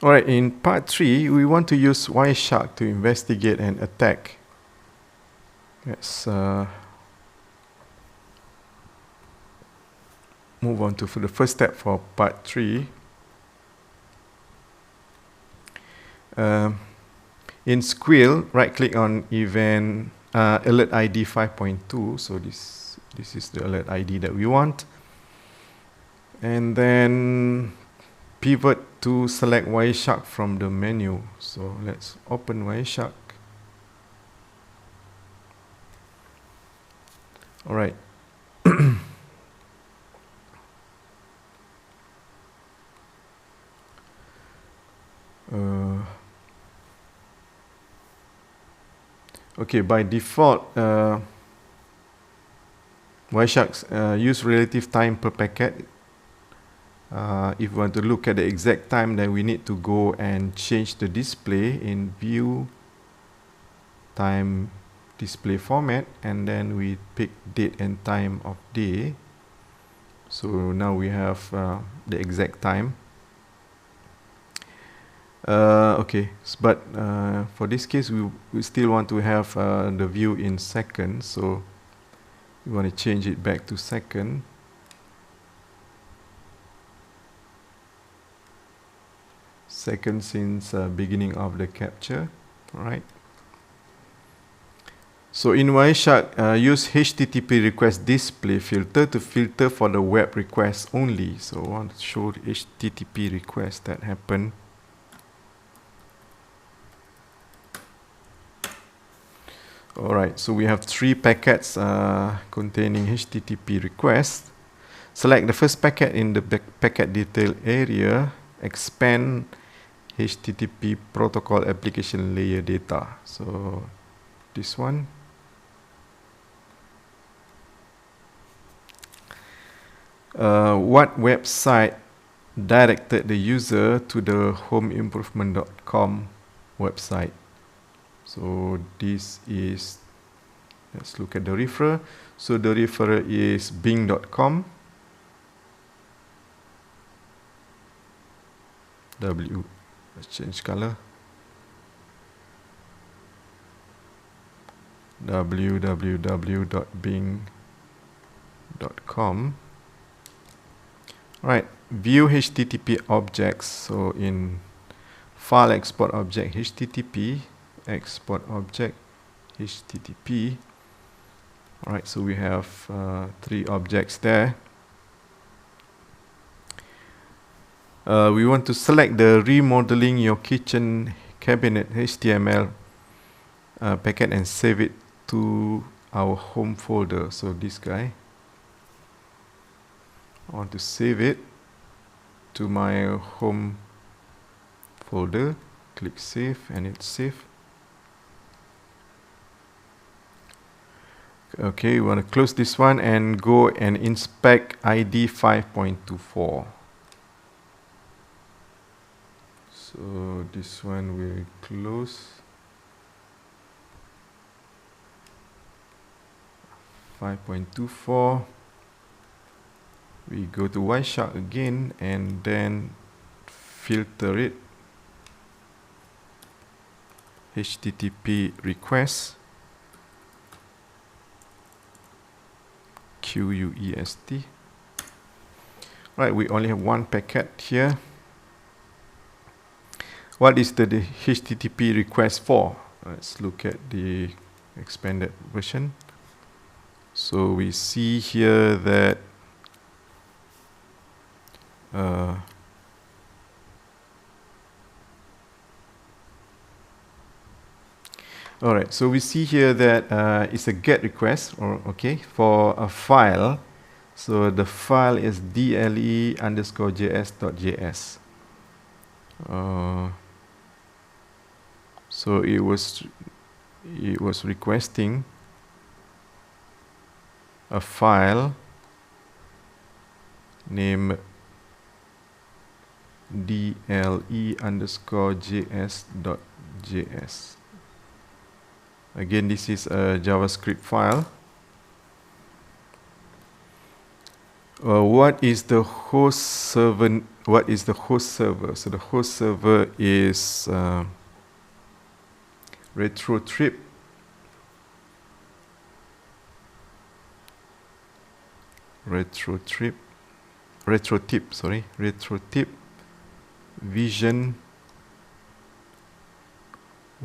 Alright, in part 3, we want to use Wireshark to investigate an attack. Let's move on to the first step for part 3. In Squill, right-click on event alert ID 5.2. So this is the alert ID that we want. And then pivot to select Wireshark from the menu. So let's open Wireshark. All right. Okay, by default, Wireshark use relative time per packet. If we want to look at the exact time, then we need to go and change the display in view time display format, and then we pick date and time of day. So now we have the exact time. Okay, but for this case, we still want to have the view in seconds, so we want to change it back to second. Second since beginning of the capture. All right. So in Wireshark, use HTTP request display filter to filter for the web requests only. So I want to show the HTTP request that happen. All right, so we have 3 packets containing HTTP requests. Select the first packet in the packet detail area, expand HTTP protocol application layer data. So this one. What website directed the user to the homeimprovement.com website? So this is, let's look at the referrer. So the referrer is bing.com. Let's change color. www.bing.com. Right, view HTTP objects. So in file export object HTTP, export object HTTP. All right, so we have 3 objects there. We want to select the remodeling your kitchen cabinet HTML packet and save it to our home folder. So this guy, I want to save it to my home folder. Click save, and it's saved. Okay, we want to close this one and go and inspect ID 5.24. So this one will close. 5.24. We go to Wireshark again and then filter it. HTTP request. QUEST. Right, we only have 1 packet here. What is the HTTP request for? Let's look at the expanded version. So we see here that all right, so we see here that it's a GET request, or okay, for a file. So the file is dle_js.js. So it was requesting a file named dle_js.js. Again, this is a JavaScript file. What is the host server? What is the host server? So the host server is RetroTrip. RetroTip Vision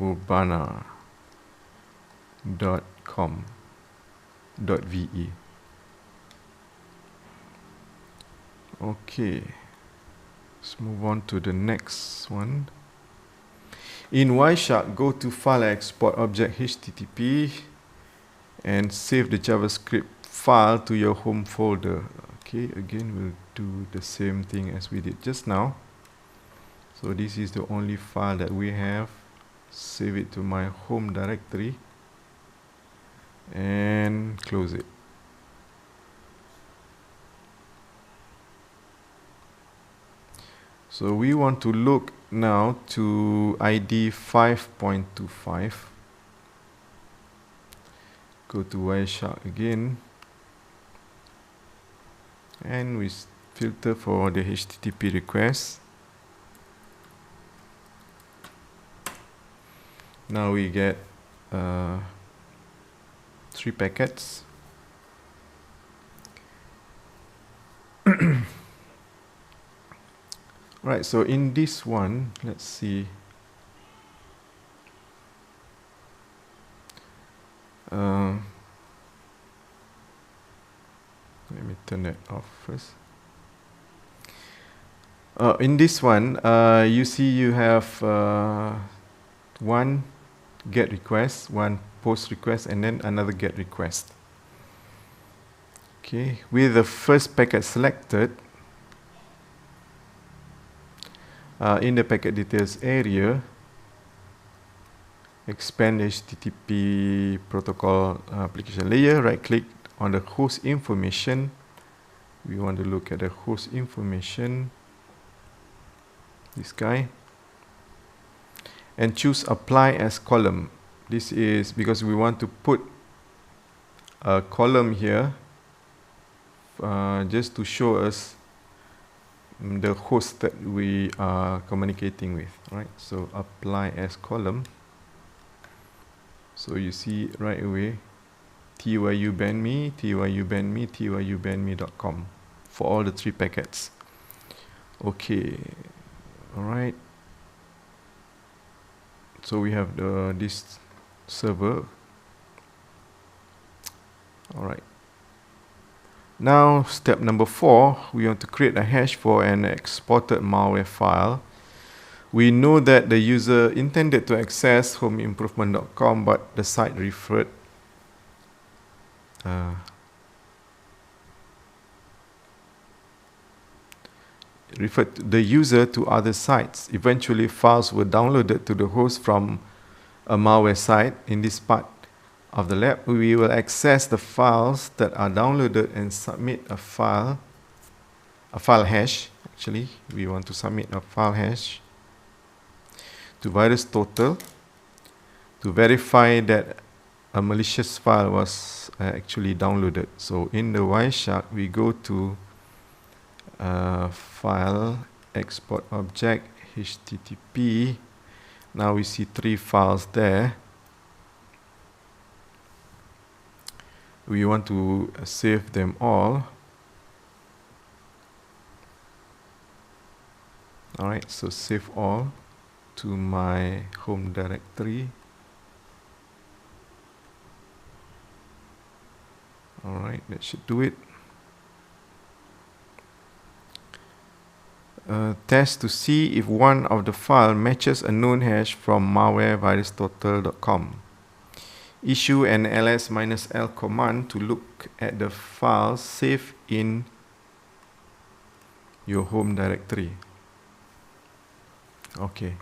urbana.com.ve. Okay, let's move on to the next one. In Wireshark, go to File Export Object HTTP and save the JavaScript file to your home folder. Okay, again we'll do the same thing as we did just now. So this is the only file that we have. Save it to my home directory and close it. So we want to look now to ID 5.25. Go to Wireshark again and we filter for the HTTP request. Now we get 3 packets. Right, so in this one, let's see. Let me turn that off first. In this one, you see you have one GET request, one POST request, and then another GET request. Okay, with the first packet selected, in the packet details area, expand HTTP protocol application layer, right click on the host information. We want to look at the host information, this guy, and choose apply as column. This is because we want to put a column here just to show us the host that we are communicating with, right? So apply as column. So you see right away, tyubandme, tyubandme, tyubandme.com for all the 3 packets. Okay, all right. So we have this server. All right. Now, step number 4, we want to create a hash for an exported malware file. We know that the user intended to access homeimprovement.com, but the site referred the user to other sites. Eventually, files were downloaded to the host from a malware site. In this part of the lab, we will access the files that are downloaded and submit a file hash. Actually, we want to submit a file hash to VirusTotal to verify that a malicious file was actually downloaded. So in the Wireshark, we go to File, Export Object, HTTP. Now we see 3 files there. We want to save them all. Alright, so save all to my home directory. Alright, that should do it. Test to see if one of the file matches a known hash from malware virustotal.com. Issue an ls-l command to look at the files saved in your home directory. Okay,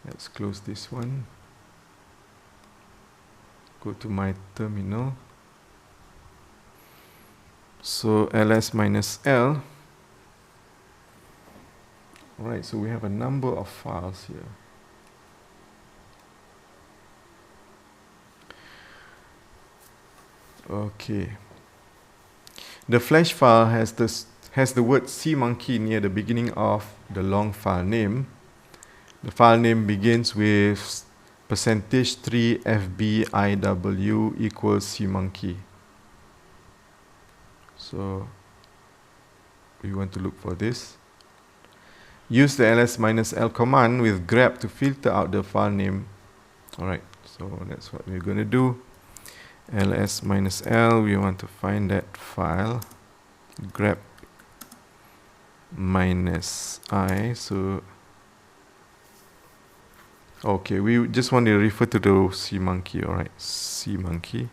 let's close this one. Go to my terminal. So ls-l. Alright, so we have a number of files here. Okay. The flash file has the word cmonkey near the beginning of the long file name. The file name begins with %3 fbiw equals cmonkey. So we want to look for this. Use the ls-l command with grep to filter out the file name. Alright, so that's what we're going to do. ls-l, we want to find that file. Grep -i, so okay, we just want to refer to the cmonkey. Alright, cmonkey.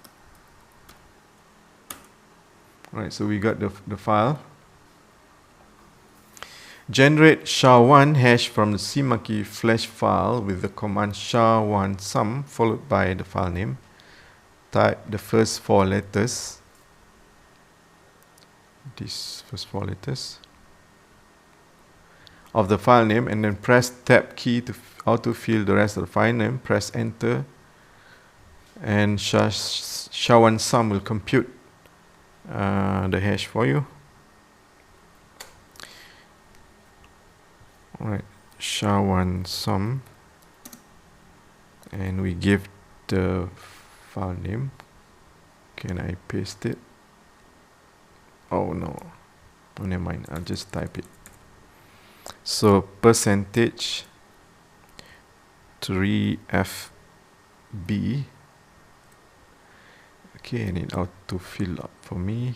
Alright, so we got the file. Generate SHA-1 hash from the cmonkey flash file with the command SHA-1 sum followed by the file name. Type the first 4 letters. These first 4 letters of the file name, and then press tab key to autofill the rest of the file name. Press enter, and SHA-1 sum will compute the hash for you. Alright, SHA-1 sum, and we give the file name. Can I paste it? Oh no, oh, never mind, I'll just type it. So %3 fb. Okay, I need to fill up for me,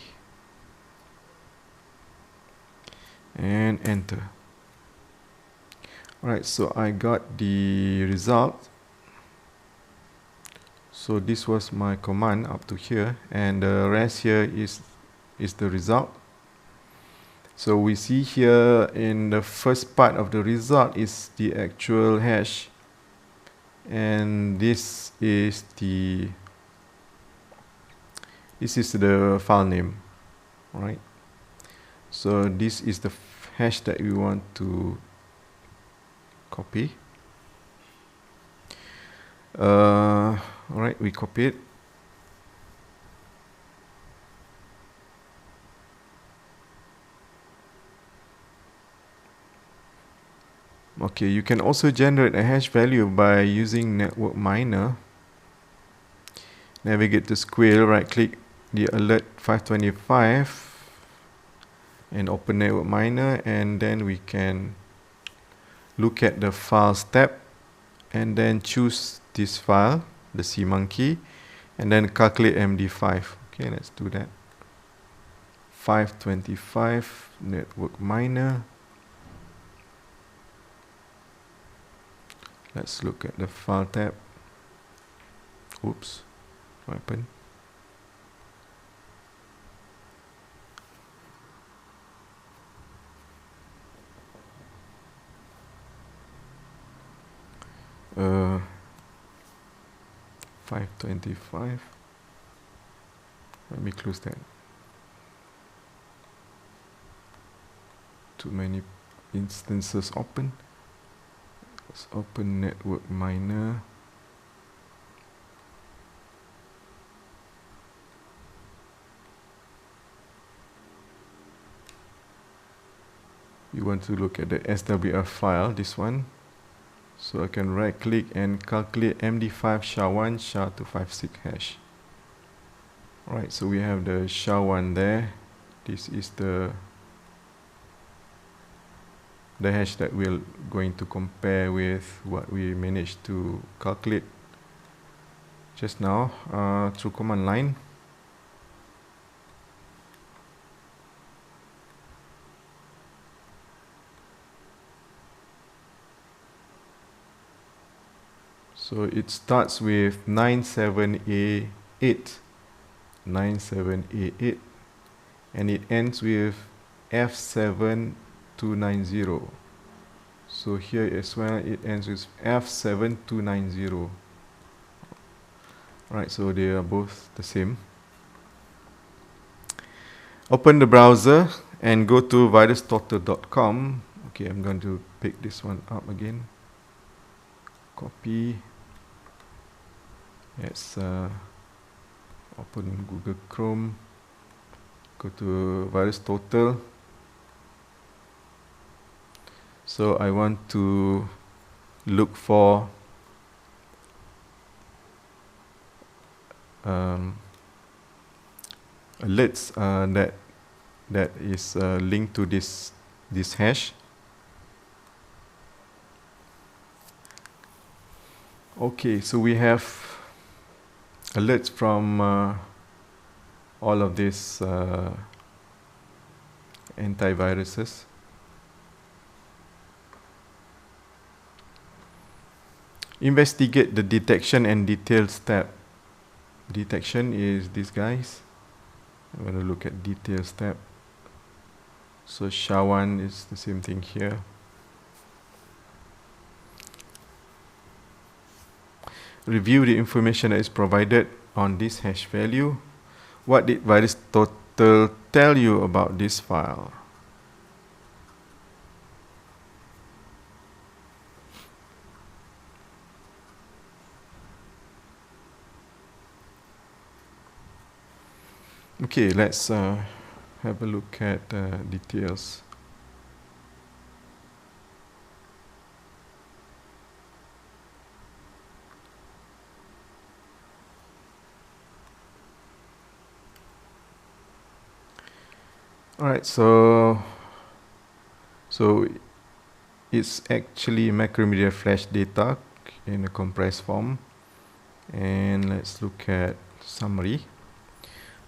and enter. Alright, so I got the result. So this was my command up to here, and the rest here is the result. So we see here in the first part of the result is the actual hash, and this is the file name. Alright, so this is the hash that we want to copy. Alright, we copy it. Okay, you can also generate a hash value by using Network Miner. Navigate to Square, right click the alert 525 and open Network Miner, and then we can look at the Files tab and then choose this file, the cmonkey, and then calculate MD5. Okay, let's do that. 525 Network Miner. Let's look at the File tab. Oops, what happened? Uh, 525. Let me close that. Too many instances open. Let's open Network Miner. You want to look at the SWR file, this one. So I can right click and calculate MD5 SHA-1 SHA-256 hash. Alright, so we have the SHA-1 there. This is the hash that we're going to compare with what we managed to calculate just now through command line. So it starts with 97A8, 97A8, and it ends with F7290. So here as well, it ends with F7290. Right, so they are both the same. Open the browser and go to virustotal.com. Okay, I'm going to pick this one up again. Copy. Let's open Google Chrome. Go to virus total. So I want to look for alerts that is linked to this hash. Okay, so we have alerts from all of these antiviruses. Investigate the detection and details tab. Detection is these guys. I'm going to look at details tab. So SHA-1 is the same thing here. Review the information that is provided on this hash value. What did virus total tell you about this file? Okay, let's have a look at details. All right, so it's actually Macromedia Flash data in a compressed form. And let's look at summary.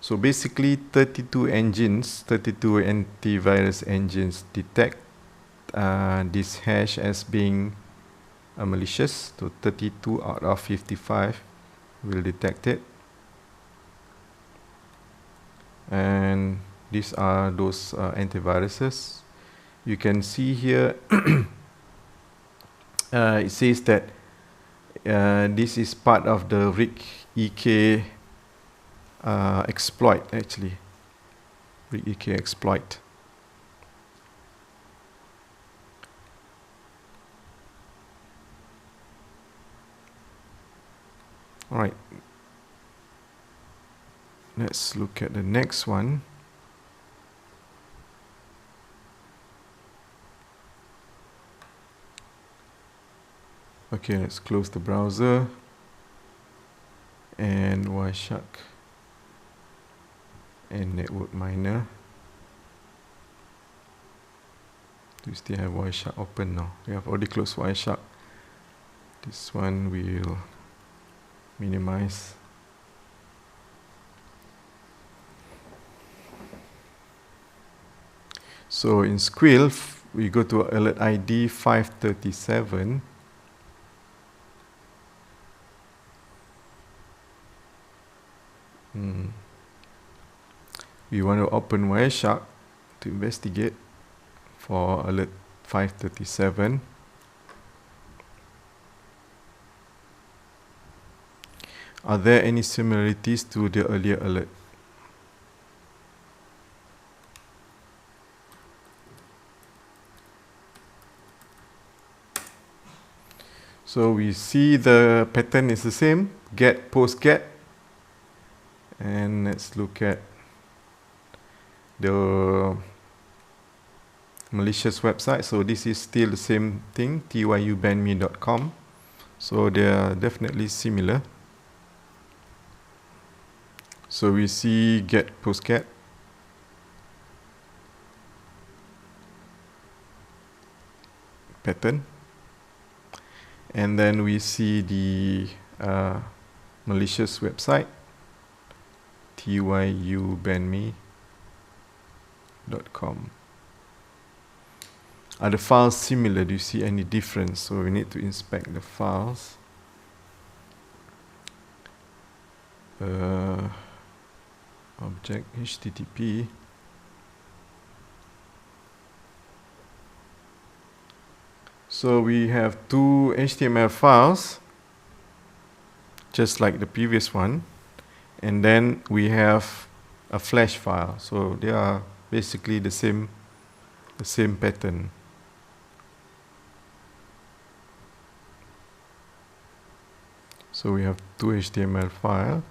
So basically 32 engines, 32 antivirus engines detect this hash as being malicious. So 32 out of 55 will detect it. And these are those antiviruses. You can see here it says that this is part of the RIG-EK exploit, actually. RIG-EK exploit. All right. Let's look at the next one. Okay, let's close the browser and Wireshark and Network Miner. Do you still have Wireshark open now? We have already closed Wireshark. This one will minimize. So in Squill, we go to alert ID 537. We want to open Wireshark to investigate for alert 537. Are there any similarities to the earlier alert? So we see the pattern is the same, get, post, get. And let's look at the malicious website. So this is still the same thing, tyubandme.com. So they are definitely similar. So we see get, post, get. Pattern. And then we see the malicious website, tyubandme.com. Are the files similar? Do you see any difference? So we need to inspect the files. Object HTTP. So we have two HTML files, just like the previous one, and then we have a Flash file. So they are basically the same pattern. So we have two HTML files.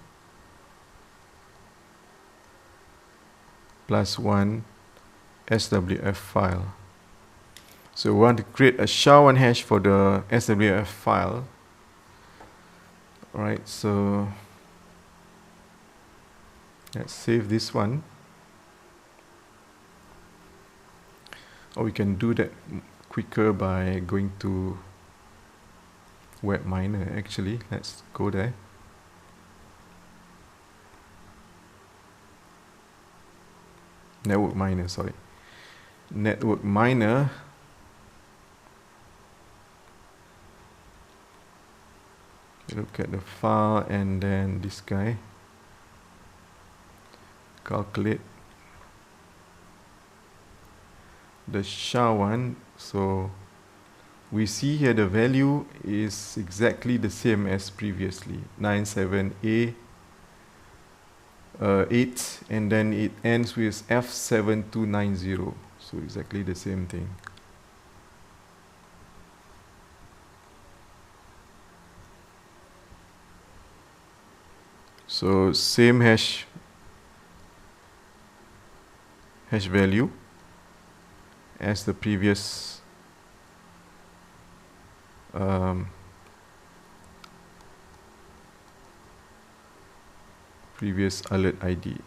+1 SWF file. So we want to create a SHA-1 hash for the SWF file. Alright, so let's save this one. Or we can do that quicker by going to WebMiner actually. Let's go there. Network Miner, sorry. Network Miner. Look at the file and then this guy. Calculate the SHA-1. So we see here the value is exactly the same as previously, 97A 8, and then it ends with F7290. So exactly the same thing. So same hash value as the previous previous alert ID.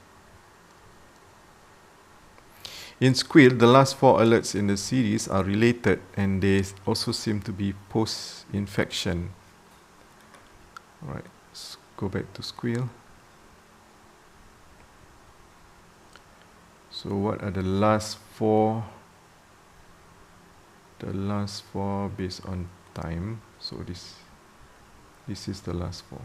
In Squill, the last 4 alerts in the series are related and they also seem to be post-infection. Alright, let's go back to Squill. So what are the last 4? The last 4 based on time. So this is the last 4.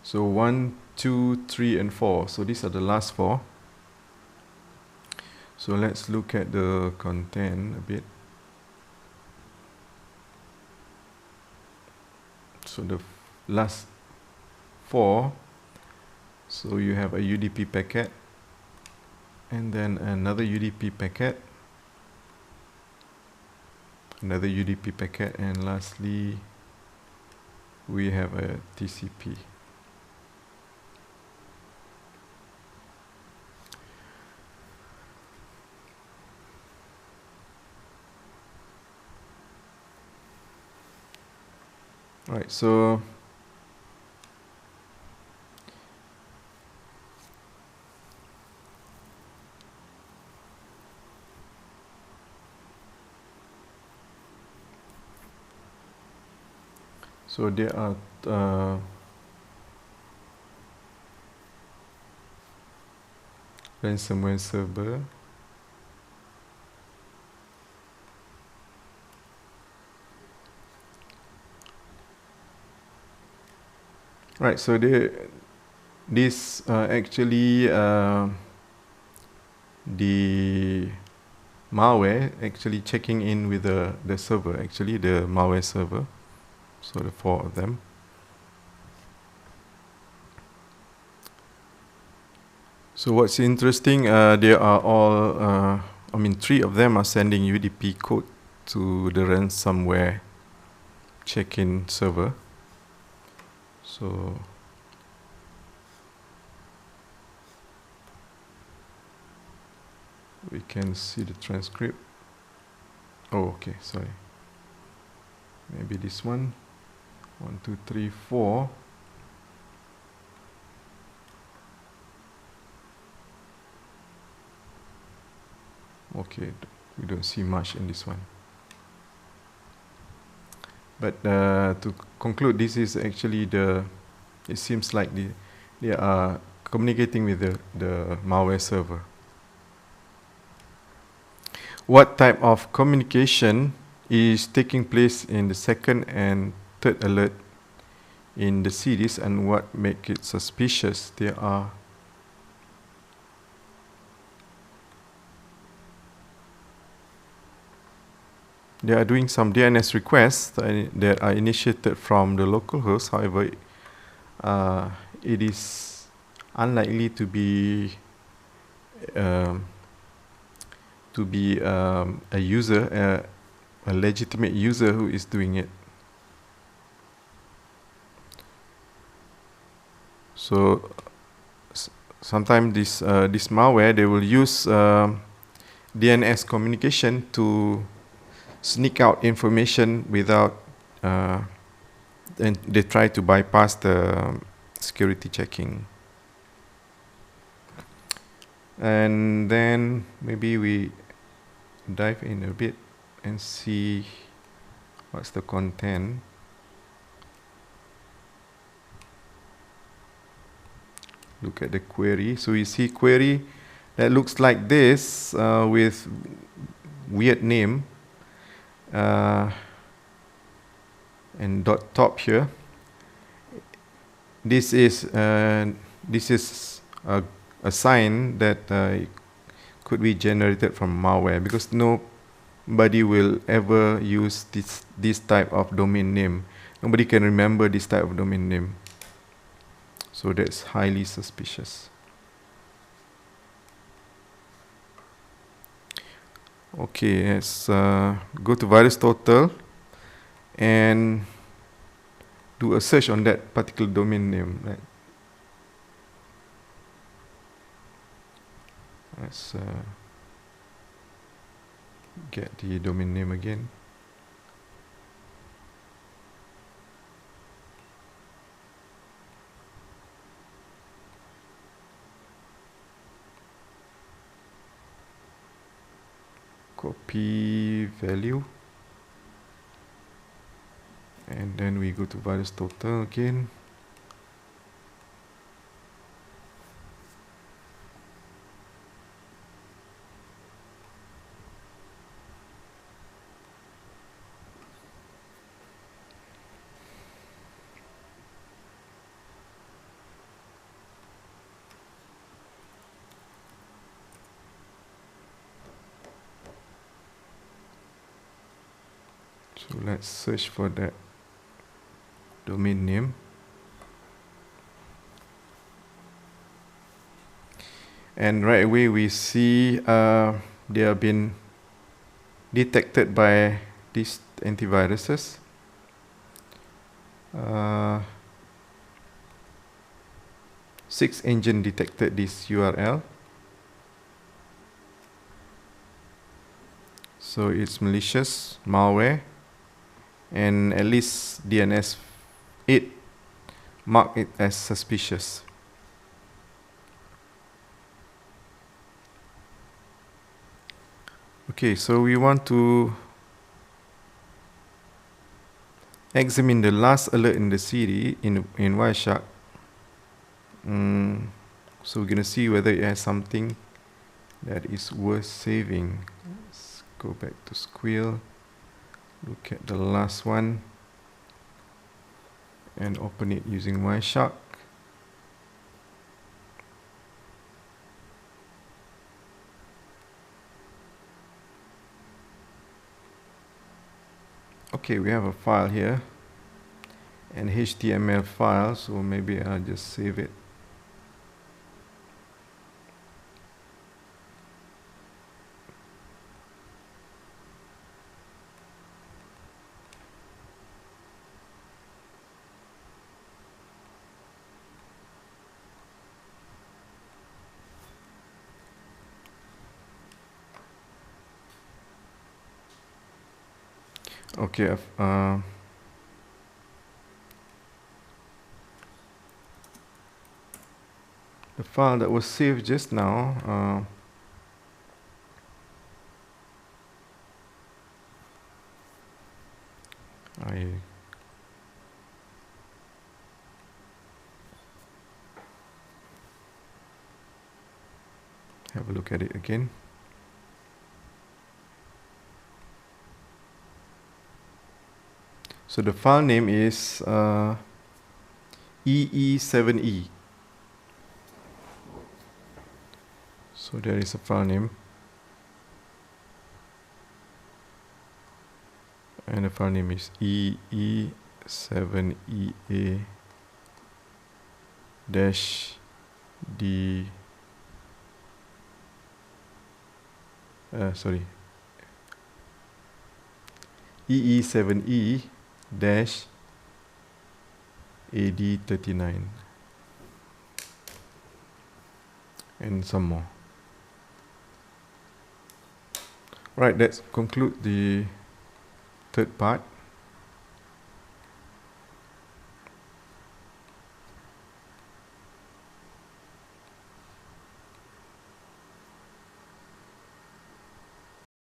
So 1, 2, 3, and 4. So these are the last 4. So let's look at the content a bit. So the last 4. So you have a UDP packet, and then another UDP packet, another UDP packet, and lastly we have a TCP. Right, so there are ransomware server, right? So this actually the malware actually checking in with the server, actually the malware server. So the 4 of them. So what's interesting, they are all, 3 of them are sending UDP code to the ransomware check-in server. So we can see the transcript. Oh, okay, sorry. Maybe this one. 1, 2, 3, 4. Okay, we don't see much in this one. But to conclude, this is actually it seems like they are communicating with the malware server. What type of communication is taking place in the second and third alert in the series, and what make it suspicious? They are doing some DNS requests that are initiated from the local host. However, it is unlikely to be a user, a legitimate user who is doing it. So sometimes this malware, they will use DNS communication to sneak out information without, and they try to bypass the security checking. And then maybe we dive in a bit and see what's the content. Look at the query. So you see query that looks like this with weird name and dot top here. This is a sign that it could be generated from malware, because nobody will ever use this type of domain name. Nobody can remember this type of domain name. So that's highly suspicious. Okay, let's go to VirusTotal and do a search on that particular domain name. Right? Let's get the domain name again. Copy value, and then we go to VirusTotal again. So let's search for that domain name. And right away we see they have been detected by these antiviruses. SixEngine detected this URL. So it's malicious malware, and at least DNS 8 marked it as suspicious. Okay, so we want to examine the last alert in the series in Wireshark. So we're going to see whether it has something that is worth saving. Let's go back to Squeal, look at the last one, and open it using Wireshark. Okay, we have a file here, an HTML file, so maybe I'll just save it. Okay, the file that was saved just now, I have a look at it again. So the file name is EE7E. So there is a file name, and the file name is EE7EA dash D EE7E dash AD39. and some more. Right, let's conclude the third part.